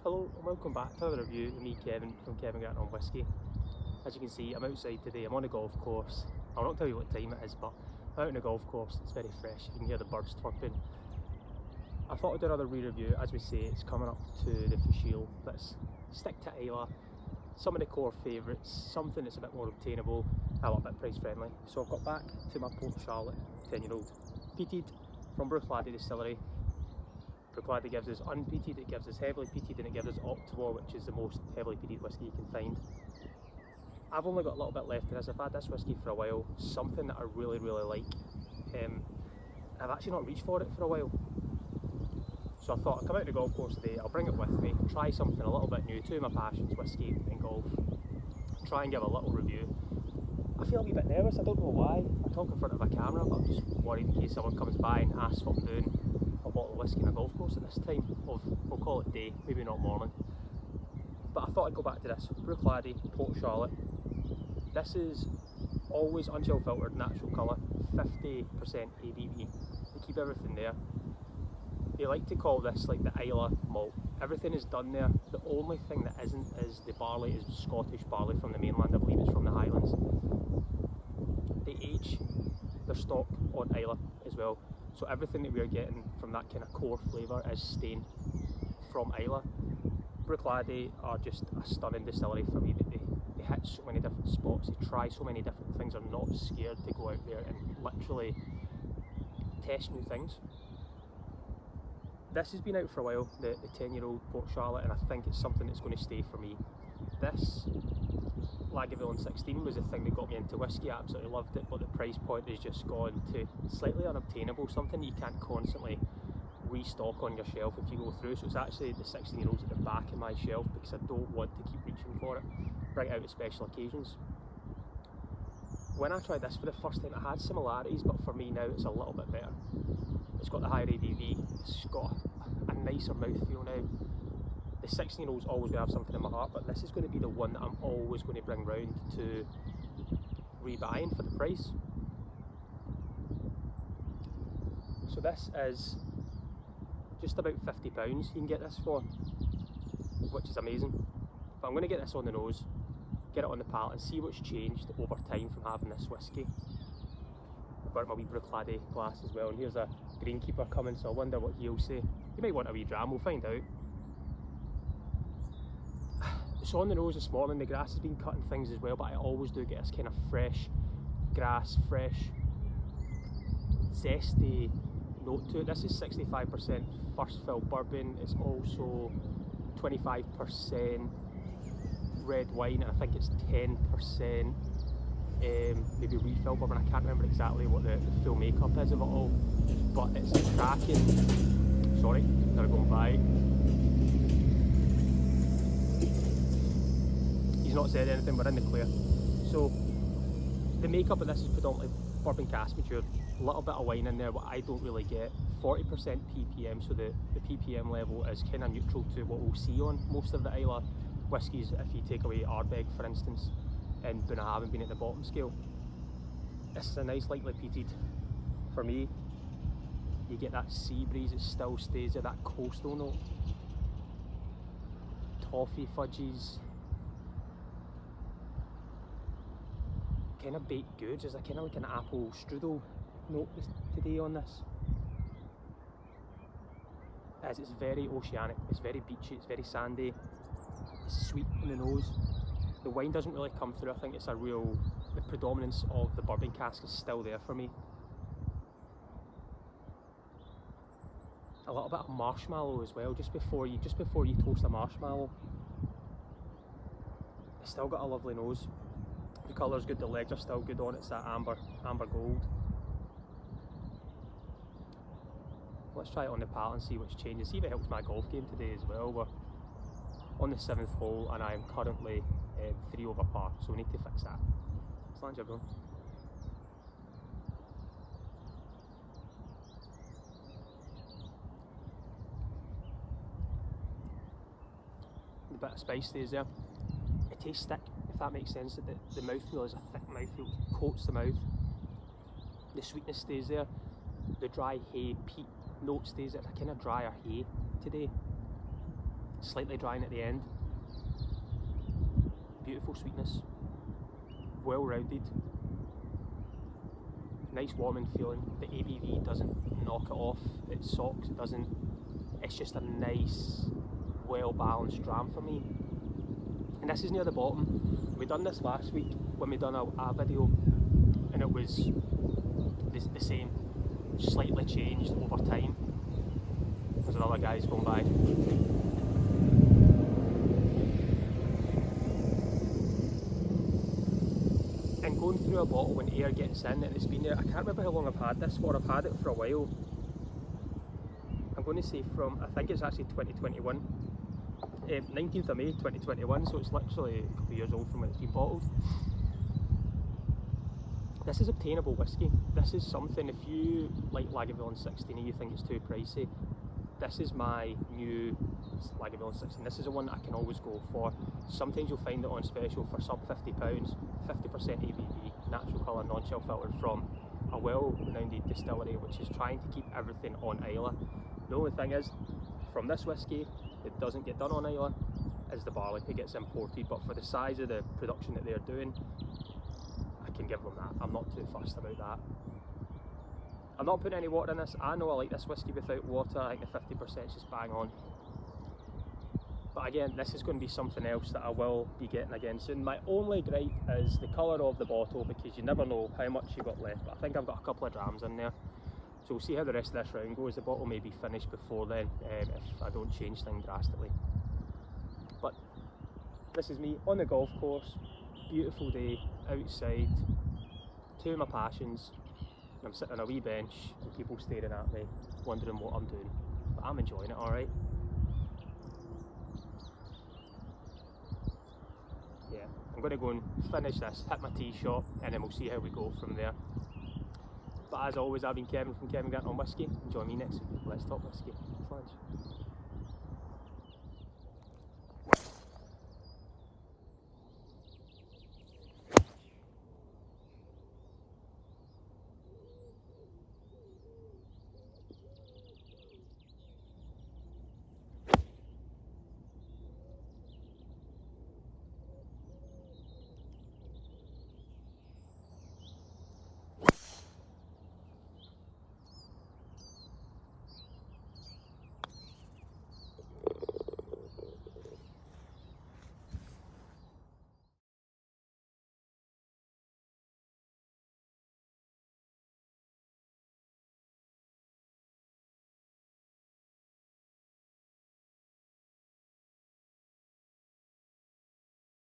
Hello and welcome back to another review with me, Kevin, from Kevin Getting On Whisky. As you can see, I'm outside today. I'm on a golf course. I'll not tell you what time it is, but I'm out on a golf course. It's very fresh. You can hear the birds chirping. I thought I'd do another re-review. As we say, it's coming up to the feis. Let's stick to Islay. Some of the core favourites, something that's a bit more obtainable, a little bit price friendly. So I've got back to my Port Charlotte 10-year-old. Peated from Slainte Distillery. Slainte gives us unpeated, it gives us heavily peated, and it gives us Octavor, which is the most heavily peated whisky you can find. I've only got a little bit left in this. I've had this whisky for a while, something that I really like. I've actually not reached for it for a while. So I thought I'd come out to the golf course today, I'll bring it with me, try something a little bit new, two of my passions, whisky and golf, try and give a little review. I feel a wee bit nervous, I don't know why. I talk in front of a camera, but I'm just worried in case someone comes by and asks what I'm doing. A bottle of whisky on a golf course at this time of, we'll call it day, maybe not morning. But I thought I'd go back to this, Slainte, Port Charlotte. This is always unchill filtered, natural colour, 50% ABV. They keep everything there. They like to call this like the Islay malt. Everything is done there. The only thing that isn't is the barley is Scottish barley from the mainland. I believe it's from the Highlands. They age their stock on Islay as well. So everything that we're getting from that kind of core flavour is staying from Islay. Slainte are just a stunning distillery for me. They hit so many different spots, they try so many different things, they're not scared to go out there and literally test new things. This has been out for a while, the 10-year-old Port Charlotte, and I think it's something that's going to stay for me. This Lagavulin 16 was the thing that got me into whisky. I absolutely loved it, but the price point has just gone to slightly unobtainable, something that you can't constantly restock on your shelf if you go through. So it's actually the 16-year-olds at the back of my shelf because I don't want to keep reaching for it, bring it out at special occasions. When I tried this for the first time, it had similarities, but for me now it's a little bit better. It's got the higher ABV, it's got a nicer mouthfeel now. The 16-year-old's always going to have something in my heart, but this is going to be the one that I'm always going to bring round to rebuying for the price. So this is just about £50 you can get this for, which is amazing. But I'm going to get this on the nose, get it on the palate and see what's changed over time from having this whisky. I've got my wee Slainte glass as well, and here's a greenkeeper coming, so I wonder what he'll say. He might want a wee dram, we'll find out. So on the nose this morning, the grass has been cutting things as well, but I always do get this kind of fresh grass, fresh, zesty note to it. This is 65% first fill bourbon, it's also 25% red wine, and I think it's 10% maybe refill bourbon. I can't remember exactly what the full makeup is of it all, but it's cracking. Sorry, they're going by. He's not said anything, we're in the clear. So the makeup of this is predominantly bourbon cask matured, a little bit of wine in there, what I don't really get. 40% ppm, so the ppm level is kind of neutral to what we'll see on most of the Islay whiskies, if you take away Ardbeg for instance, and Bunnahabhain being at the bottom scale. This is a nice lightly peated for me. You get that sea breeze, it still stays there, that coastal note. Toffee fudges. Kind of baked goods, there's a kind of like an apple strudel note today on this. As it's very oceanic, it's very beachy, it's very sandy, it's sweet in the nose. The wine doesn't really come through. I think it's the predominance of the bourbon cask is still there for me. A little bit of marshmallow as well, just before you toast a marshmallow. It's still got a lovely nose. The colour's good, the legs are still good on it, it's that amber gold. Let's try it on the palate and see what's changed, see if it helps my golf game today as well. We're on the 7th hole and I am currently 3 over par, so we need to fix that. Slainte everyone. The bit of spice stays there. It tastes thick, if that makes sense. The mouthfeel is a thick mouthfeel, it coats the mouth. The sweetness stays there. The dry hay peat note stays there. It's a kind of drier hay today. slightly drying at the end. Beautiful sweetness, well rounded, nice warming feeling. The ABV doesn't knock it off, it socks, it doesn't, it's just a nice, well balanced dram for me. And this is near the bottom. We done this last week when we done a video, and it was the same, slightly changed over time. There's another guys going by. And going through a bottle when air gets in, and it's been there, I can't remember how long I've had this for, I've had it for a while. I'm going to say from, I think it's actually 2021. 19th of May 2021, so it's literally a couple of years old from when it's been bottled. This is obtainable whiskey. This is something, if you like Lagavulin 16 and you think it's too pricey, this is my new Lagavulin 16. This is the one that I can always go for. Sometimes you'll find it on special for sub £50, 50% ABV, natural colour, non-chill filtered from a well-renowned distillery which is trying to keep everything on Islay. The only thing is, from this whiskey, it doesn't get done on Islay, is the barley. It gets imported, but for the size of the production that they're doing, I can give them that. I'm not too fussed about that. I'm not putting any water in this. I know I like this whiskey without water. I think the 50% is just bang on. But again, this is going to be something else that I will be getting again soon. My only gripe is the colour of the bottle, because you never know how much you've got left. But I think I've got a couple of drams in there. So we'll see how the rest of this round goes. The bottle may be finished before then, if I don't change things drastically. But this is me on the golf course, beautiful day, outside, two of my passions. I'm sitting on a wee bench and people staring at me, wondering what I'm doing. But I'm enjoying it, alright. Yeah, I'm going to go and finish this, hit my tee shot, and then we'll see how we go from there. But as always, I've been Kevin from Kevin Grant on Whisky. Join me next week. Let's talk whiskey. Slainte.